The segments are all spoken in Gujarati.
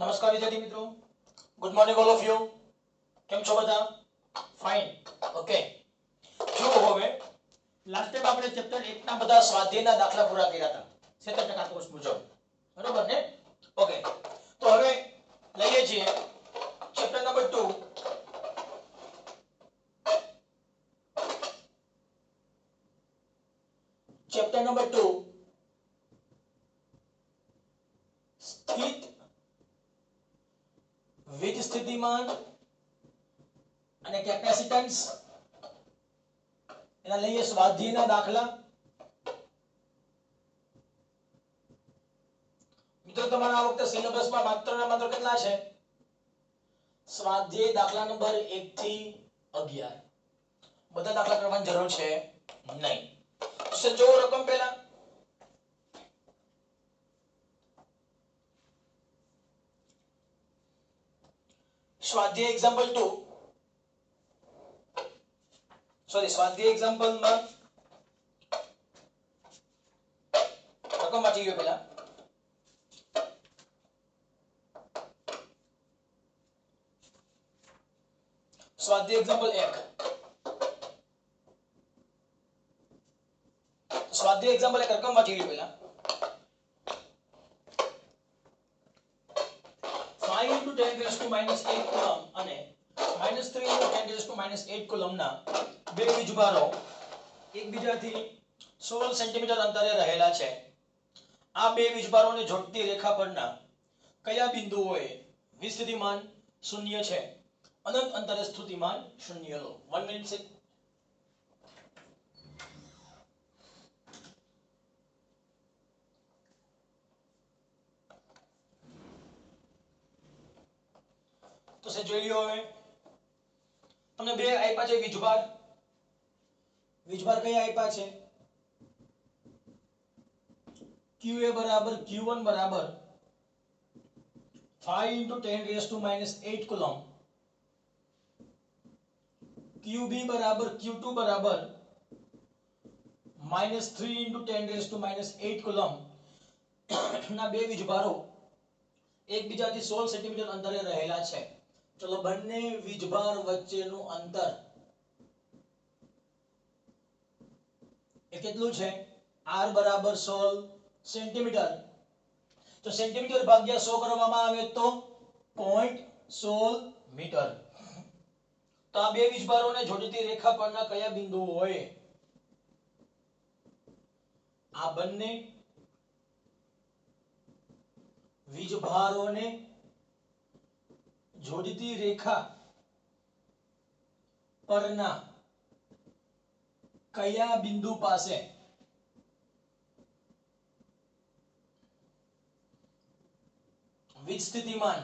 નમસ્કાર વિદ્યાર્થી મિત્રો, good morning all of you. કેમ છો બધા? ફાઇન. ઓકે, જો હવે લાસ્ટ ટાઈમ આપણે ચેપ્ટર 1 ના બધા સ્વાધ્યાયના દાખલા પૂરા કર્યા હતા 70% કોર્સ મુજબ, બરોબર ને? ઓકે, તો હવે લઈએ છીએ ચેપ્ટર નંબર 2. ચેપ્ટર નંબર 2 સ્થિત વીજ સ્થિતિમાન અને કેપેસિટન્સ, એના લઈએ સ્વાધ્યાયના દાખલા. મિત્રો તમારા આ વખતે સિલેબસમાં માત્ર ને માત્ર કેટલા છે? સ્વાધ્યાય દાખલા નંબર 1 થી 11. બધા દાખલા કરવાની જરૂર છે નહીં. જો રકમ પહેલા સ્વાધ્યાય એક્ઝામ્પલ 2, સ્વાધ્યાય એક્ઝામ્પલ માં રકમ વાંચી ગયો પહેલા. સ્વાધ્યાય એક્ઝામ્પલ 1, સ્વાધ્યાય એક્ઝામ્પલ 1 રકમ વાંચી ગયો પહેલા. 5 × 10⁻8 કુલમ અને -3 × 10⁻8 કુલમના બે વીજભારો એકબીજાથી 16 સેન્ટીમીટર અંતરે રહેલા છે. આ બે વીજભારોને જોડતી રેખા પરના કયા બિંદુઓએ વિસ્થિતિમાન 0 છે, અનંત અંતરે સ્થિતિમાન 0 લો. 1 મિનિટ છે. તો સે જોઈ લ્યો. હવે તમને બે આપ્યા છે વીજભાર. વીજભાર કયા આપ્યા છે? QA બરાબર Q1 બરાબર 5 × 10⁻8 કુલમ, QB બરાબર Q2 બરાબર -3 × 10⁻8 કુલમ ના બે વીજભારો એકબીજાથી 16 સેન્ટીમીટર અંતરે રહેલા છે. ચલો, બંને વીજભાર વચ્ચેનું અંતર એ કેટલું છે? R બરાબર 16 સેન્ટીમીટર. તો સેન્ટીમીટર ભાગ્યા 100 કરવામાં આવે તો 0.16 મીટર. તો આ બે વીજભારોને જોડતી રેખા પરના કયા બિંદુઓએ આ બંને વીજભારોને જોડતી રેખા પરના કયા બિંદુ પાસે વીજ સ્થિતિમાન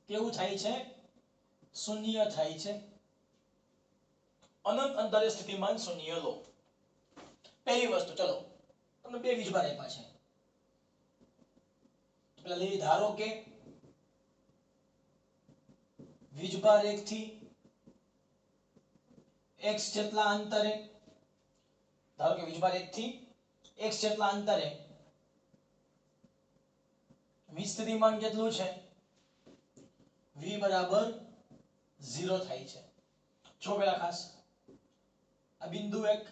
કેવું થાય છે? 0 થાય છે. અનંત અંતરે સ્થિતિમાન 0 લો. પહેલી વસ્તુ, ચલો તમને બે વીજભાર આપ્યા છે. પેલા લઈ, ધારો કે વીજભાર 1 થી x જેટલા અંતરે, ધારો કે વીજભાર 1 થી x જેટલા અંતરે વીજ સ્થિતિમાન કેટલું છે? V બરાબર 0 થાય છે. જો પેલા ખાસ આ બિંદુ 1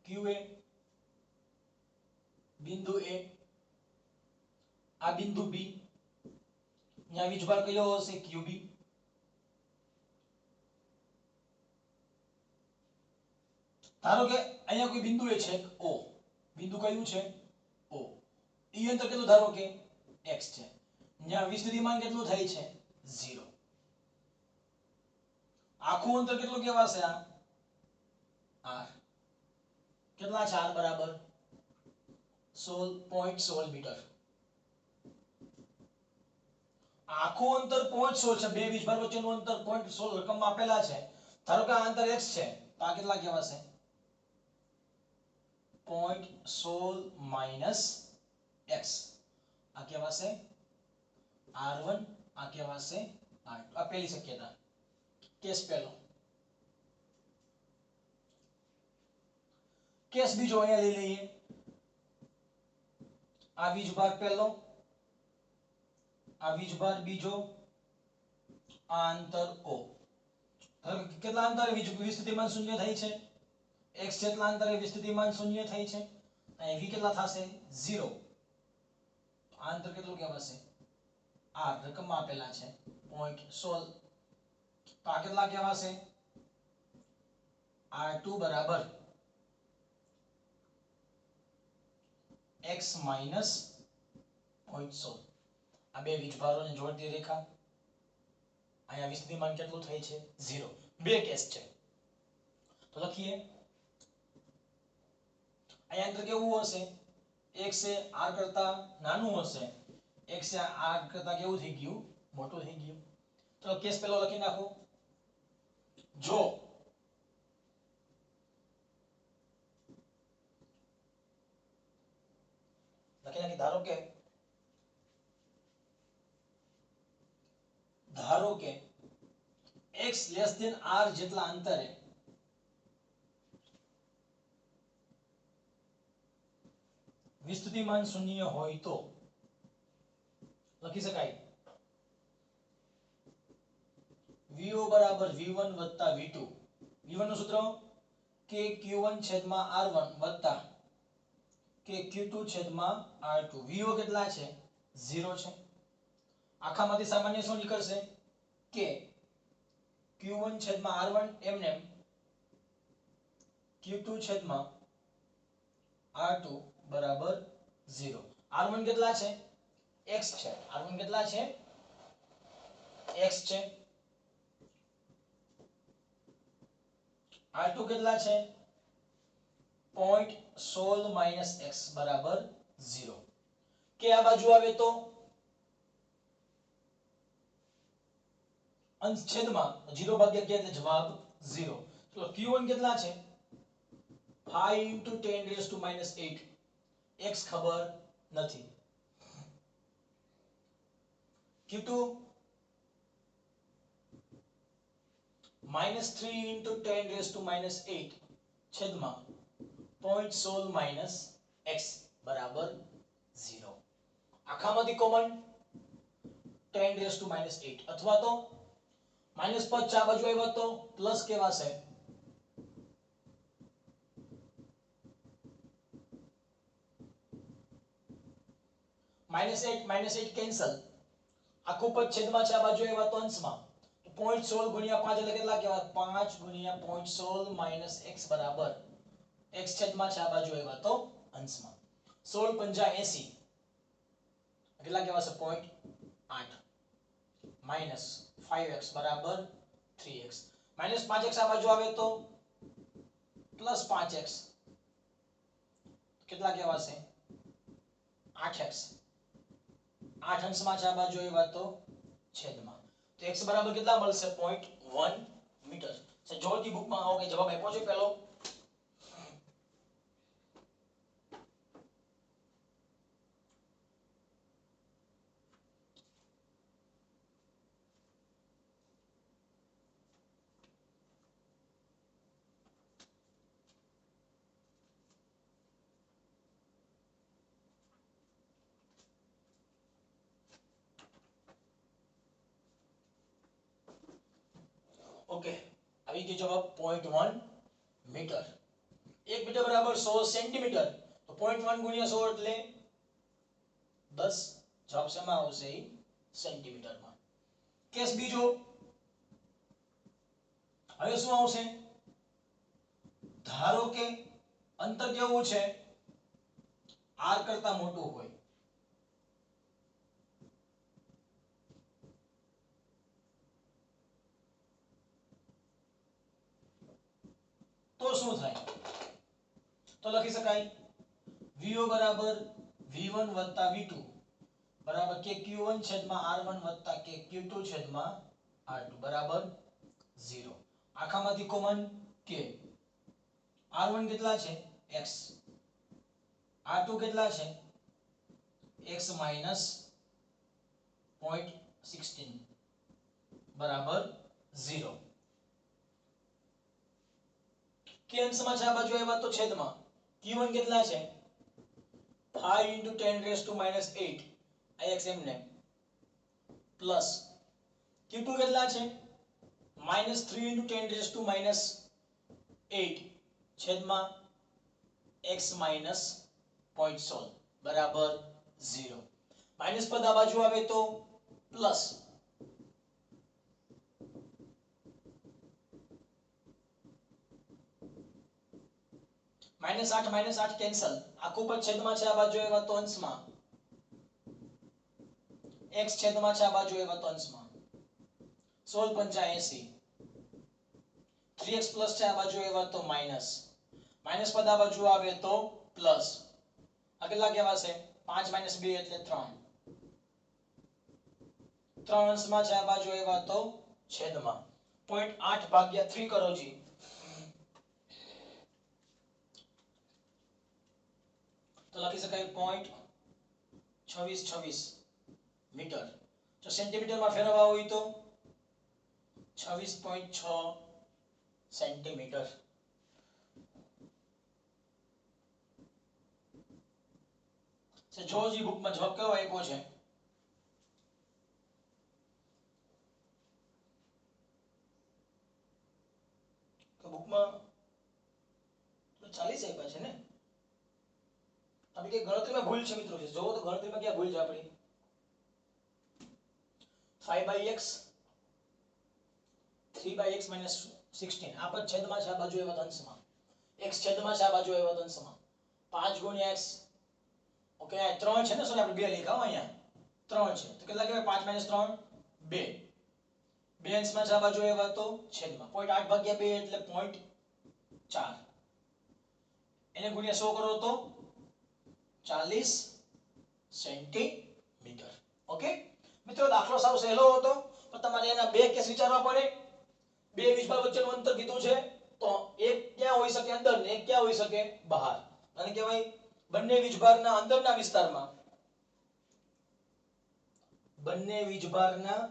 QA, બિંદુ A, આ બિંદુ B, અહીંયા વીજભાર કયો હશે? QB. ધારો કે અહીંયા કોઈ બિંદુ એ છે O, બિંદુ કયું છે? O. ઈ અંતર કેટલું? ધારો કે x છે. અહીંયા વીજ સ્થિતિમાન કેટલું થાય છે? 0. આખું અંતર કેટલું કહેવાશે? આ R. કેટલા છે? R બરાબર 16.16 મીટર. આખું અંતર 0.16 છે. બે વીજભાર વચ્ચેનું અંતર 0.16 રકમમાં આપેલા છે. ધારો કે આ અંતર x છે, તો આ કેટલા કહેવાશે? 0.16 - x. આ કહેવાશે R1, આ કહેવાશે R2. આ પહેલી શક્યતા, કેસ પહેલો. કેસ બીજો અહીંયા લઈ લઈએ. આ વીજભાર પહેલો, આ વીજભાર બીજો, આ અંતર O. કેટલા અંતરે વિસ્થિતિમાન શૂન્ય થાય છે? x જેટલા અંતરે વિસ્થિતિમાન શૂન્ય થાય છે. અહીં v કેટલા થશે? 0. આ અંતર કેટલું કહેવાશે? r રકમમાં આપેલા છે 0.16. તો આ કેટલા કહેવાશે? r2 બરાબર x માઈનસ 0.16. આ બે વીજભારોને જોડતી રેખા. અહીંયા વિસ્થિતિમાન કેટલું થાય છે? 0. બે કેસ છે તો લખીએ. અહીંયા અંતર કેવું હશે? x એ r કરતા નાનું હશે, x એ r કરતા કેવું થઈ ગયું? મોટું થઈ ગયું. તો કેસ પહેલો લખી નાખો. જો લખી નાખી. ધારો કે x લેસ ધેન r જેટલા અંતરે વિસ્થિતિમાન શૂન્ય હોય તો લખી શકાય VO બરાબર V1 વત્તા V2. V1 નું સૂત્ર k Q1 છેદમાં R1 વત્તા k Q2 છેદમાં R2. VO કેટલા છે? 0 છે. આખામાંથી સામાન્ય શું નીકળશે? k Q1 છેદમાં R1 એમને Q2 છેદમાં R2 બરાબર 0. R1 કેટલા છે? x છે. R1 કેટલા છે? x છે. R2 કેટલા છે? 0.16 માઈનસ x બરાબર 0. કે આ બાજુ આવે તો અંશ છેદમાં 0 ભાગ્યા કે એટલે જવાબ 0. તો Q1 કેટલા છે? 5 * 10⁻⁸. x ખબર નથી. Q2 -3 * 10⁻⁸ છેદમાં 0.16 માઈનસ x બરાબર 0. આખામાંથી કોમન 10⁻⁸ અથવા તો માઈનસ પદ ચા બાજુ આવ્યો તો પ્લસ કેવાશે. -8 કેન્સલ. આખું પદ છેદમાં ચા બાજુ આવ્યા તો અંશમાં. 0.16 ગુણ્યા 5 એટલે કેટલા કહેવાય? 5 ગુણ્યા 0.16 માઈનસ x બરાબર x છેદમાં ચા બાજુ આવ્યા તો અંશમાં. 16 × 5 = 80. કેટલા કહેવાશે? 0.8 માઈનસ 5x બરાબર 3x. -5x આ બાજુ આવે તો પ્લસ 5x. કેટલા કહેવાશે? 8x. 8 અંશમાં છે આ બાજુ આવ્યા તો છેદમાં. તો x બરાબર કેટલા મળશે? 0.1 મીટર. જોરથી બુકમાં આવો કે જવાબ આપ્યો છે પહેલો. ઓકે, આવી ગયો જવાબ 0.1 મીટર. 1 મીટર બરાબર 100 સેન્ટીમીટર. તો 0.1 ગુણ્યા 100 એટલે 10. જવાબ શેમાં આવશે? સેન્ટીમીટરમાં. કેસ બીજો. હવે શું આવશે? ધારો કે અંતર કેવું છે? r કરતા મોટું હોય. તો શું થાય? તો લખી શકાય VO બરાબર V1 વત્તા V2 બરાબર k Q1 છેદમાં R1 વત્તા k Q2 છેદમાં R2 બરાબર 0. આખામાંથી કોમન k. R1 કેટલા છે? x. R2 કેટલા છે? x માઈનસ 0.16 બરાબર 0. કે અંશમાં છે આ બાજુ આવ્યા તો છેદમાં. Q1 કેટલા છે? 5 * 10⁻⁸. આ x એમને પ્લસ Q2 કેટલા છે -3 × 10⁻⁸ છેદમાં x - 0.16 બરાબર 0. માઇનસ પદ આ બાજુ આવે તો પ્લસ -8 કેન્સલ, આખું પદ છેદમાં છે આ બાજુ આવ્યા તો અંશમાં, x છેદમાં છે આ બાજુ આવ્યા તો અંશમાં, 16 × 85, 3x પ્લસ છે આ બાજુ આવ્યા તો માઇનસ, માઇનસ પદ આ બાજુ આવે તો પ્લસ, આ કેટલા કહેવાશે 5 - 2 એટલે 3, 3 અંશમાં છે આ બાજુ આવ્યા તો છેદમાં 0.8/3 કરો જી, તો લખી શકાય 0.2626 મીટર. જો સેન્ટીમીટરમાં ફેરવવા હોય તો 26.6 સેન્ટીમીટર. જોજી બુકમાં જવાબ કેવો આપ્યો છે? તો બુકમાં 40 આપ્યા છે ને, આપણી કે ગણતરીમાં ભૂલ છે મિત્રો, છે જોવો તો ગણતરીમાં ક્યાં ભૂલ છે આપણી? 5/x 3/x - 16, આ પદ છેદમાં છે આ બાજુ આવ્યા તો અંશમાં, x છેદમાં છે આ બાજુ આવ્યા તો અંશમાં, 5 × x, ઓકે 3 છે ને, સોરી આપણે 2 લખ્યા અહીંયા 3 છે તો કેટલા કહેવાય 5 - 3 2, 2 અંશમાં છે આ બાજુ આવ્યા તો છેદમાં 0.8/2 એટલે 0.4, એને ગુણ્યા 100 કરો તો 40 સેન્ટીમીટર. ઓકે મિત્રો, દાખલો સાવ સહેલો હતો, પણ તમારે એના બે કેસ વિચારવા પડે. બે વીજભાર વચ્ચેનું અંતર કીધું છે તો એક ક્યાં હોઈ શકે અંદર ને એક ક્યાં હોઈ શકે બહાર, અને કહેવાય બંને વીજભારના અંદરના વિસ્તારમાં, બંને વીજભારના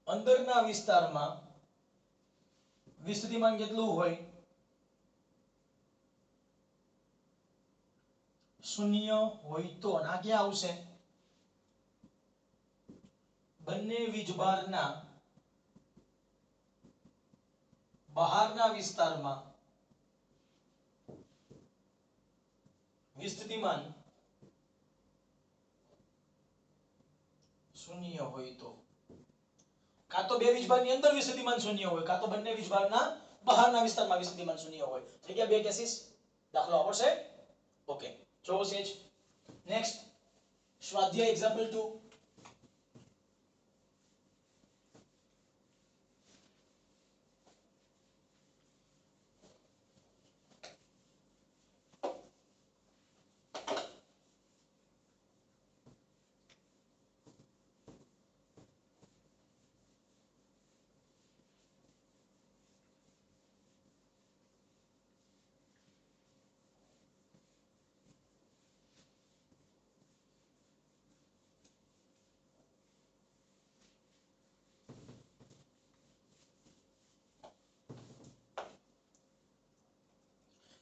અંદરના વિસ્તારમાં વિસ્તૃતિમાન કેટલું હોય? 0 હોય તો, આ ક્યાં આવશે? બંને વીજભારના બહારના વિસ્તારમાં વિસ્તૃતિમાન 0 હોય તો, કાં તો બે વીજભારની અંદર વિસ્તૃતિમાન 0 હોય, કાં તો બંને વીજભારના બહારના વિસ્તારમાં વિસ્તૃતિમાન 0 હોય. થઈ ગયા બે કેસીસ. દાખલો આવડશે? ઓકે, જોવો સેજ. નેક્સ્ટ સ્વાધ્યાય એક્ઝામ્પલ 2.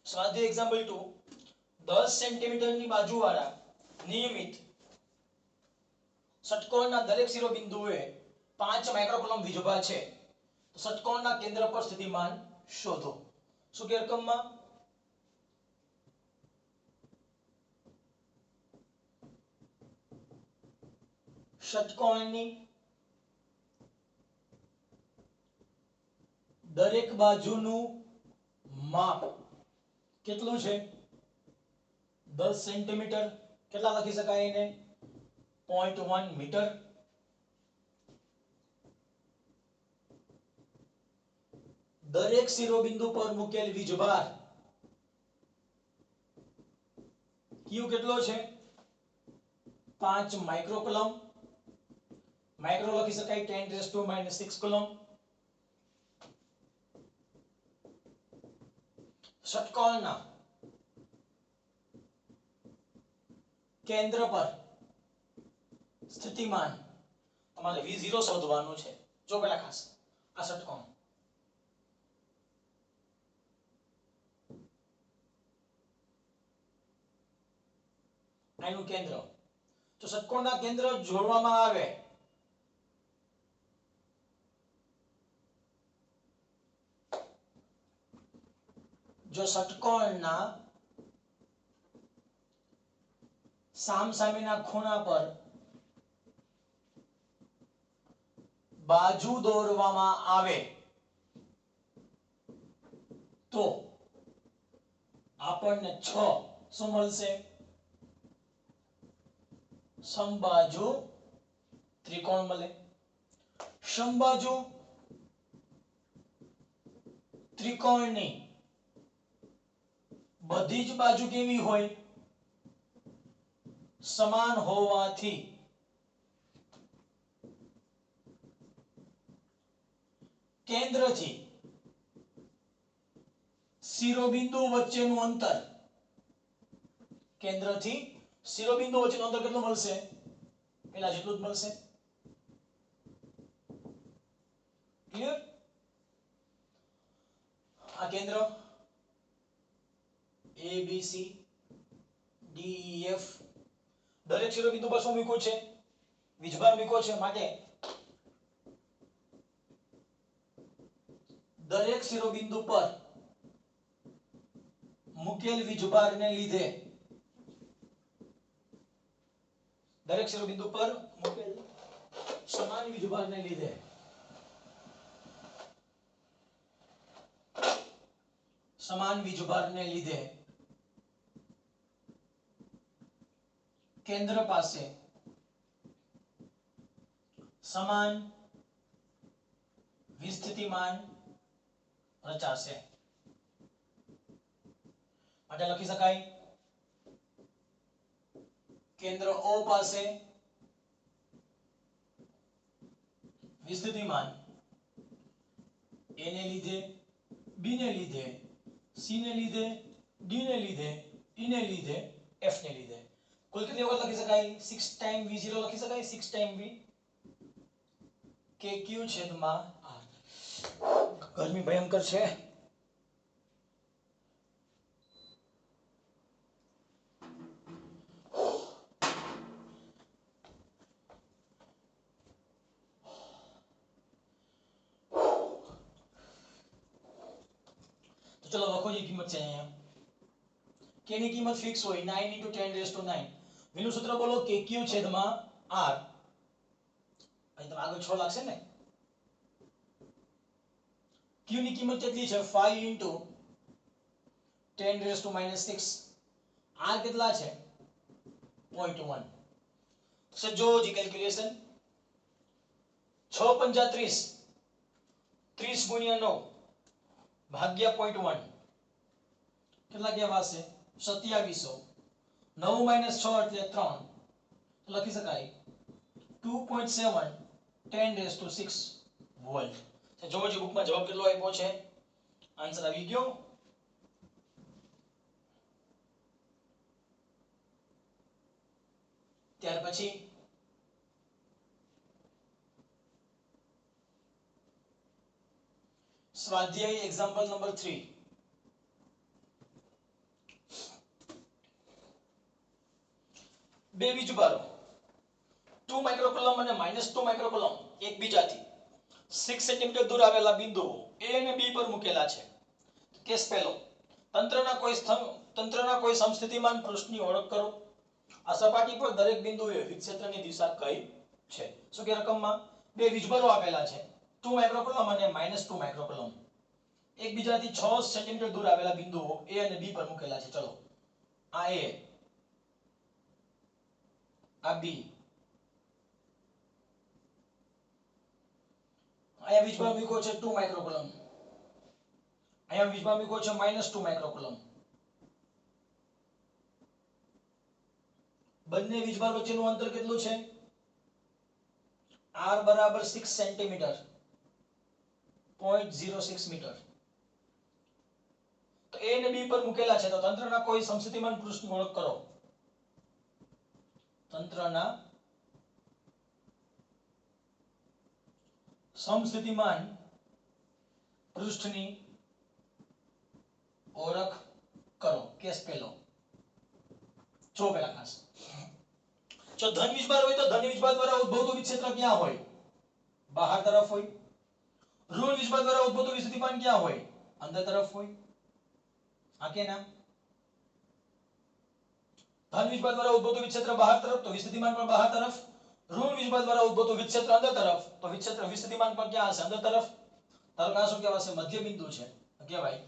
સ્વાધ્યાય એક્ઝામ્પલ 2. 10 સેન્ટીમીટરની બાજુવાળા નિયમિત ષટકોણના દરેક શિરોબિંદુએ 5 માઇક્રોકુલમ વીજભાર છે, તો ષટકોણના કેન્દ્ર પર સ્થિતિમાન શોધો. શું કે રકમમાં? ષટકોણની દરેક બાજુનું માપ કેટલું છે? 10 સેન્ટીમીટર. કેટલા લખી શકાય એને? 0.1 મીટર. દરેક શિરોબિંદુ પર મૂકેલ વીજભાર Q કેટલો છે? 5 માઇક્રોકુલમ. માઇક્રો લખી શકાય 10⁻⁶ કુલમ. ષટકોણના કેન્દ્ર પર સ્થિતિમાન તમારે V0 શોધવાનું છે. જો પેલા ખાસ આ ષટકોણ, આનું કેન્દ્ર, તો ષટકોણના કેન્દ્ર જોડવામાં આવે જો ષટકોણના સામસામેના ખૂણા પર બાજુ દોરવામાં આવે તો આપણને 6 શું મળશે? સમબાજુ ત્રિકોણ મળે. સમબાજુ ત્રિકોણની બધી જ બાજુ કેવી હોય? સમાન હોવાથી કેન્દ્રથી શિરોબિંદુ વચ્ચેનું અંતર કેન્દ્રથી શિરોબિંદુ વચ્ચેનું અંતર કેટલું મળશે? પેલા જેટલું જ મળશે. ક્લિયર? આ કેન્દ્ર A B C D E F દરેક શિરોબિંદુ પર શું મૂક્યું છે? વીજભાર મૂક્યો છે. માટે દરેક શિરોબિંદુ પર મુકેલ વીજભારને લીધે દરેક શિરોબિંદુ પર મુકેલ સમાન વીજભારને લીધે કેન્દ્ર પાસે સમાન વિસ્થિતિમાન રચાશે. માટે લખી શકાય કેન્દ્ર O પાસે વિસ્થિતિમાન A ને લીધે, B ને લીધે, C ને લીધે, D ને લીધે, E ને લીધે, F ને લીધે. કુલ કેટલી વખત લખી શકાય? 6 ટાઈમ V0 લખી શકાય. 6 ટાઈમ V KQ છેદમાં R. ગરમી ભયંકર છે. તો ચલો લખો જે કિંમત છે અહીંયા. k ની કિંમત ફિક્સ હોય 9 * 10⁹. v નું સૂત્ર બોલો KQ છેદમાં R. અહીં તો આગળ 6 લાગશે ને. q ની કિંમત કેટલી છે? 5 * 10⁻⁶. R કેટલા છે? 0.1. સજોજી કેલ્ક્યુલેશન 6 × 5 = 30 × 9 ભાગ્યા 0.1 કેટલા ગયા વાસે? 2700. 9 - 6 એટલે 3. લખી શકાય 2.7 10⁶ વોલ્ટ. જોજો બુકમાં જવાબ કેટલો આપ્યો છે? આન્સર આવી ગયો. ત્યાર પછી સ્વાધ્યાય એક્ઝામ્પલ નંબર 3. બે વીજભારો 2 માઇક્રોકુલમ અને -2 માઇક્રોકુલમ એકબીજાથી 6 સેન્ટીમીટર દૂર આવેલા બિંદુઓ A અને B પર મૂકેલા છે. કેસ પહેલો, તંત્રના કોઈ સમસ્થિતિમાન પૃષ્ઠની ઓળખ કરો. આ સપાટી પર દરેક બિંદુએ વિક્ષેત્રની દિશા કઈ છે? શું કે રકમમાં બે વીજભારો આપેલા છે 2 માઇક્રોકુલમ અને -2 માઇક્રોકુલમ એકબીજાથી 6 સેન્ટીમીટર દૂર આવેલા બિંદુઓ A અને B પર મૂકેલા છે. ચલો આ A, આ B. અહીંયા વીજભાર મૂક્યો છે 2 માઇક્રોકુલમ, અહીંયા વીજભાર મૂક્યો છે -2 માઇક્રોકુલમ. બંને વીજભાર વચ્ચેનું અંતર કેટલું છે? R = 6 centimetre 0.06 metre. તો A અને B પર મૂકેલા છે તો તંત્રના કોઈ સમસ્થિતિમાન પૃષ્ઠની ઓળખ કરો. તંત્રના સમસ્થિતિમાન પૃષ્ઠની ઓળખ કરો. કેસ પહેલો જો પેલા ખાસ જો ધન વીજભાર હોય તો ધન વીજભાર દ્વારા ઉદ્ભવતું વિક્ષેત્ર ક્યાં હોય? બહાર તરફ હોય. ઋણ વીજભાર દ્વારા ઉદ્ભવતું વિસ્થિતિમાન ક્યાં હોય? અંદર તરફ હોય. આ કે નામ ધન વીજભાર દ્વારા ઉદ્ભવતું વિક્ષેત્ર બહાર તરફ, તો વિસ્થિતિમાન પણ બહાર તરફ. ઋણ વીજભાર દ્વારા ઉદ્ભવતું વિક્ષેત્ર અંદર તરફ, તો વિક્ષેત્ર વિસ્થિતિમાન પણ ક્યાં હશે? અંદર તરફ. તારો આ શું કહેવાશે? મધ્ય બિંદુ છે. કહેવાય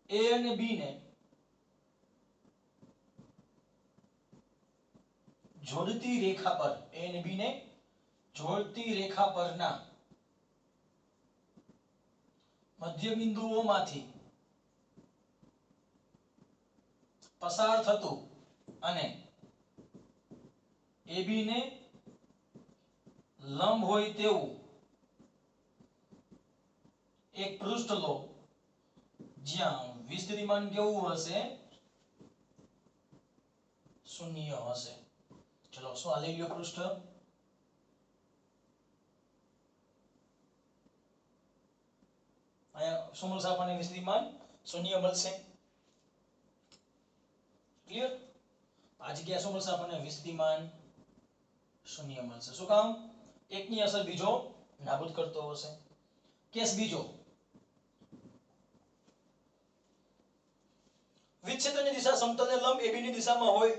A અને B ને જોડતી રેખા પર, A અને B ને જોડતી રેખા પરના મધ્ય બિંદુઓમાંથી પસાર થતું અને AB ને લંબ હોય તેવું એક પૃષ્ઠ લો, જ્યાં વિસ્થિતિમાન કેવું હશે? શૂન્ય હશે. ચલો શું આ લઈ લ્યો પૃષ્ઠ. અહીંયા શું મળશે આપણને? વિસ્થિતિમાન શૂન્ય મળશે. ક્લિયર? આ જગ્યાએ શું મળશે આપણને? વિસ્થિતિમાન શૂન્ય મળશે. શું કામ? એકની અસર બીજો નાબૂદ કરતો હશે. કેસ બીજો, વિક્ષેત્રની દિશા સમતલને લંબ AB ની દિશામાં હોય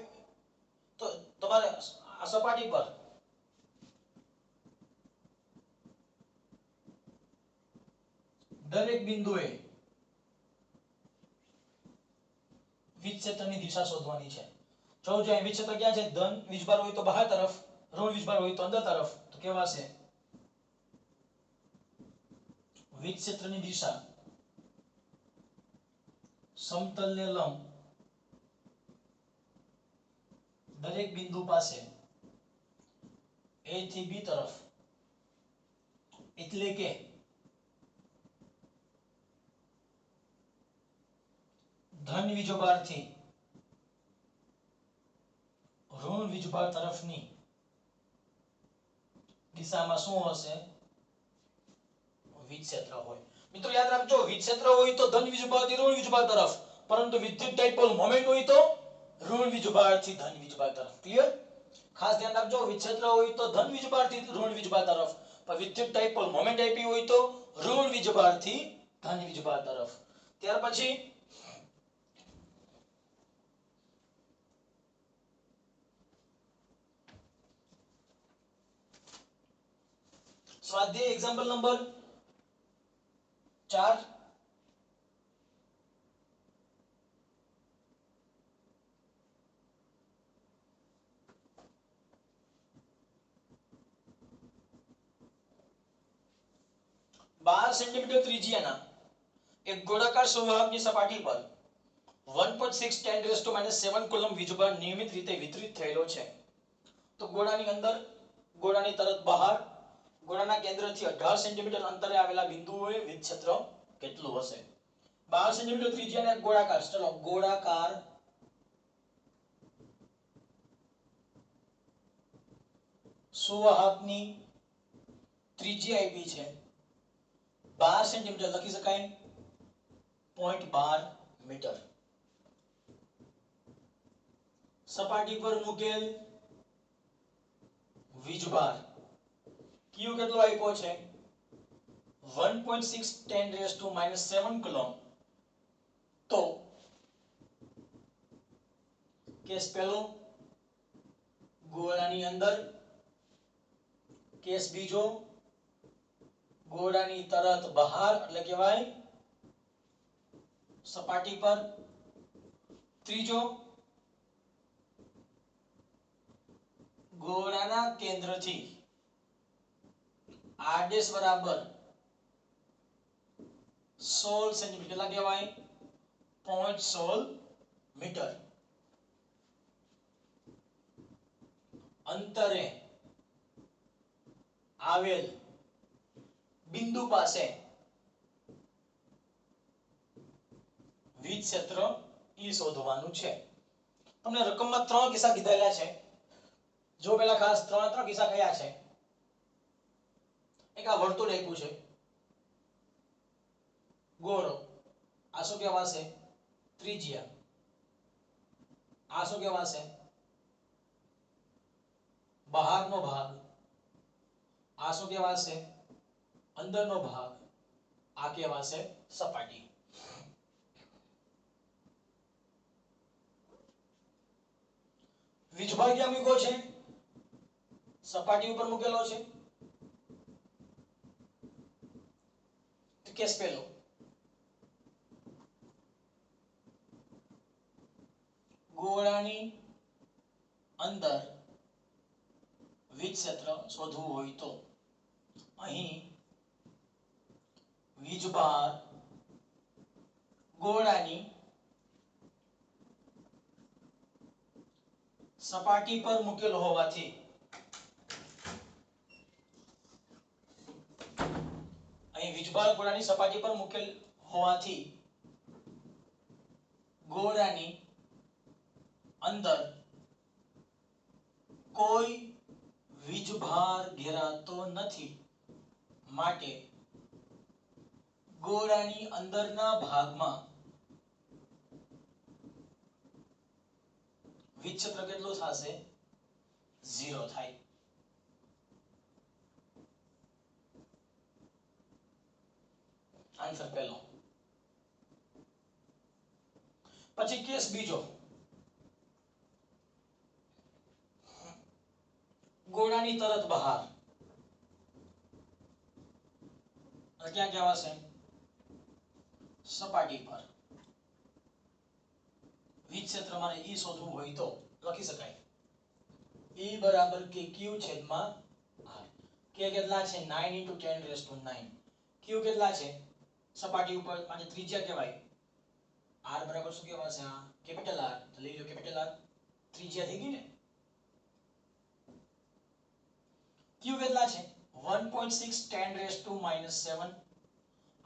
તો તમારે આ સપાટી પર દરેક બિંદુએ વિક્ષેત્રની દિશા શોધવાની છે. જો જો વિક્ષેત્ર ક્યાં છે? ધન વીજભાર હોય તો બહાર તરફ, ઋણ વીજભાર હોય તો અંદર તરફ, તો કેવા છે? વિક્ષેત્રની દિશા સમતલને લંબ દરેક બિંદુ પાસે A થી B તરફ, એટલે કે ધન વીજભારથી ઋણ વીજભાર તરફની દિશામાં શું હશે? વિક્ષેત્ર હોય. મિત્રો યાદ રાખજો, વિક્ષેત્ર હોય તો ધન વીજભારથી ઋણ વીજભાર તરફ, પરંતુ વિદ્યુત ડાયપોલ મોમેન્ટ હોય તો ઋણ વીજભારથી ધન વીજભાર તરફ. ક્લિયર? ખાસ ધ્યાન રાખજો, વિક્ષેત્ર હોય તો ધન વીજભારથી ઋણ વીજભાર તરફ, પણ વિદ્યુત ડાયપોલ મોમેન્ટ આપી હોય તો ઋણ વીજભારથી ધન વીજભાર તરફ. ત્યાર પછી સ્વાધ્યાય એક્ઝામ્પલ નંબર 4. 12 સેન્ટીમીટર ત્રિજ્યાના એક ગોળાકાર સંવાહકની સપાટી પર 1.6 10 7 કુલમ વીજભાર નિયમિત રીતે વિતરિત થયેલો છે. તો ગોળાની અંદર, ગોળાની તરત બહાર, ગોળાના કેન્દ્રથી 18 સેન્ટીમીટર અંતરે આવેલા બિંદુઓએ વિક્ષેત્ર કેટલું હશે? 12 સેન્ટીમીટર ત્રિજ્યાના એક ગોળાકાર, ચલો ગોળાકાર સંવાહકની ત્રિજ્યા આપી છે 12 સેન્ટીમીટર, લખી શકાય 0.12 મીટર. સપાટી પર મૂકેલ વીજભાર ક્યુ કેટલો આપ્યો છે? 1.6 10 7 કુલમ. તો કેસ પહેલો ગોળાની અંદર, કેસ બીજો ગોળાની તરત બહાર, એટલે કહેવાય સપાટી પર, ત્રીજો ગોળાના કેન્દ્રથી r' બરાબર 16 સેન્ટીમીટર, કેટલા કહેવાય? 0.16 મીટર અંતરે આવેલ બિંદુ પાસે વિક્ષેત્ર ઈ શોધવાનું છે. તમને રકમમાં 3 કિસ્સા કીધેલા છે. જો પેલા ખાસ 3 કિસ્સા કયા છે? એક આ વર્તુળ આપ્યું છે, ગોળો, આ શું કહેવાશે? ત્રિજ્યા. આ શું કહેવાશે? બહારનો ભાગ, આ શું કહેવાશે? અંદરનો ભાગ, આ કહેવાશે સપાટી. વીજભાગ્ય મૂક્યો છે, સપાટી ઉપર મૂકેલો છે. તો કેસ પહેલો, ગોળાની અંદર વીજ ક્ષેત્ર શોધવું હોય તો અહીં વીજભાર ગોળાની સપાટી પર મૂકેલો હોવાથી અહીં વીજભાર ગોળાની સપાટી પર મૂકેલ હોવાથી ગોળાની અંદર કોઈ વીજભાર ઘેરાતો નથી, માટે ગોળાની અંદરના ભાગમાં વીજ ક્ષેત્ર કેટલું થશે? 0 થાય. આન્સર પહેલો. પછી કેસ બીજો, ગોળાની તરત બહાર, ક્યાં કહેવાશે? સપાટી પર વીજ ક્ષેત્ર મારે E શોધવું હોય તો લખી શકાય E બરાબર KQ છેદમાં R. K કેટલા છે? 9 × 10⁹. Q કેટલા છે? સપાટી ઉપર માટે ત્રિજ્યા કહેવાય. R બરાબર શું કહેવાશે? આ કેપિટલ R, તો લઈ લો કેપિટલ R, ત્રિજ્યા થઈ ગઈ ને. Q કેટલા છે? 1.6 10⁻⁻⁷.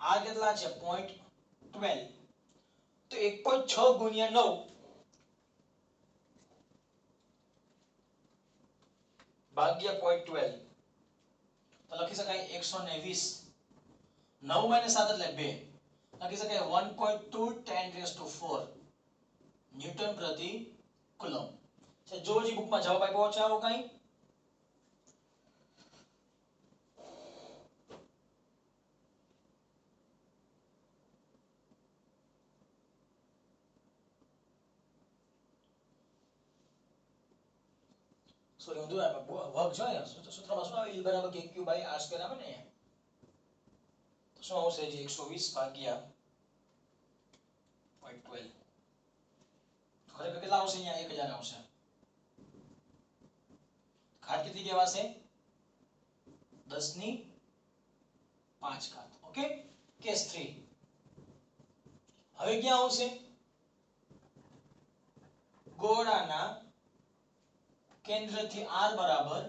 R કેટલા છે? 0.12. તો 1.6 × 9 ભાગ્યા 0.12, તો લખી શકાય 120. 9 - 7 એટલે 2, લખી શકાય 1.2 10⁴ ન્યૂટન પ્રતિ કુલમ. જો જે બુકમાં જવાબ આપ્યો છે આવો કઈ? સોરી હું વર્ગ જો ને સૂત્રમાં શું આવે? E બરાબર KQ / R² આવે ને. તો શું આવશે? 120 ભાગ્યા 0.12. ખરેખર કેટલા આવશે? અહીંયા 1000 આવશે. ઘાત કેટલી કહેવાશે? 10⁵ ઘાત. ઓકે. કેસ 3. હવે ક્યાં આવશે? ગોળાના કેન્દ્રથી R બરાબર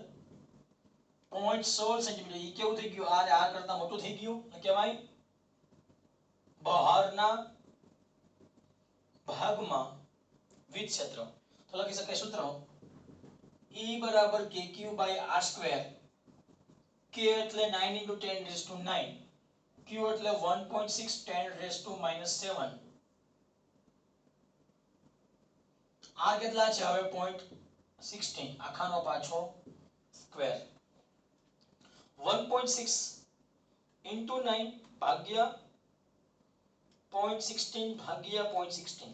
0.16 સેન્ટીમીટર. એ કેવું થઈ ગયું? R કરતા મોટું થઈ ગયું એટલે કહેવાય બહારના ભાગમાં વીજ ક્ષેત્ર. તો લખી શકાય સૂત્ર E બરાબર KQ / R². K એટલે 9 × 10⁹. Q એટલે 1.6 10⁻⁻⁷. R કેટલા છે? હવે 0.16 આખાનો પાછો સ્ક્વેર. 1.6 × 9 ભાગ્યા 0.16 ભાગ્યા 0.16.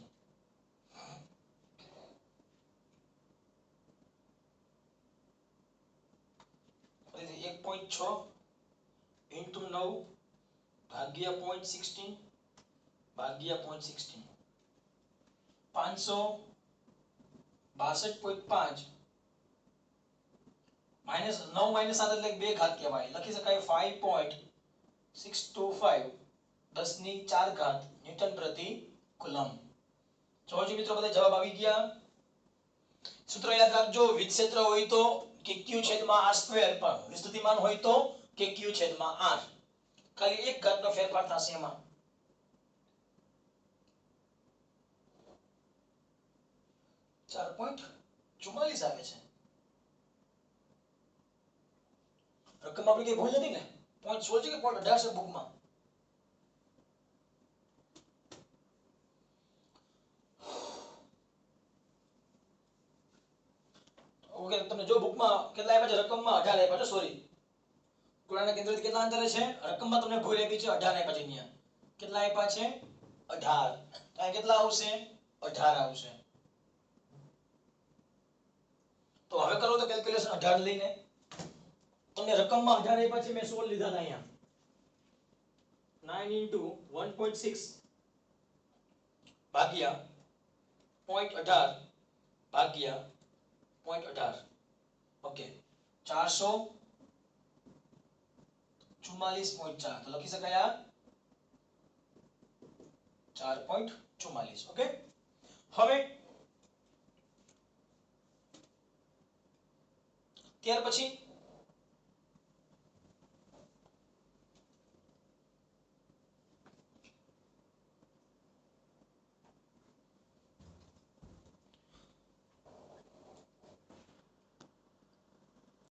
ફરીથી 1.6 × 9 ભાગ્યા 0.16 ભાગ્યા 0.16. 562.5 -9 - 7 એટલે 2 ઘાત કહેવાય. લખી શકાય 5.625 10⁴ ન્યૂટન પ્રતિ કુલમ. જોજો મિત્રો બધા જવાબ આવી ગયા. સૂત્ર યાદ રાખજો. વીજ ક્ષેત્ર હોય તો KQ છેદમાં R², પણ વિસ્તૃતિમાન હોય તો KQ છેદમાં R. ખાલી એક ઘાતનો ફેરફાર થશે એમાં. .44 આવે છે. રકમ આપણી કઈ ભૂલ નથી ને? 0.16 છે કે 0.18 છે બુકમાં? ઓકે તમને જો બુકમાં કેટલા આપ્યા છે રકમમાં 18 આપ્યા છે સોરી ગોળાના કેન્દ્રથી કેટલા અંતરે છે રકમમાં તમને ભૂલ આપી છે 18 આપ્યા છે અહીંયા કેટલા આપ્યા છે 18 તો અહીં કેટલા આવશે 18 આવશે તો હવે કરો તો કેલ્ક્યુલેશન 18 લઈને તમને રકમમાં 18 આપ્યા છે મેં 16 લીધા હતા અહીંયા 9 into 1.6 ભાગ્યા 0.18 ભાગ્યા 0.18 ઓકે 444.4 તો લખી શકાય આ 4.44 ઓકે હવે ત્યાર પછી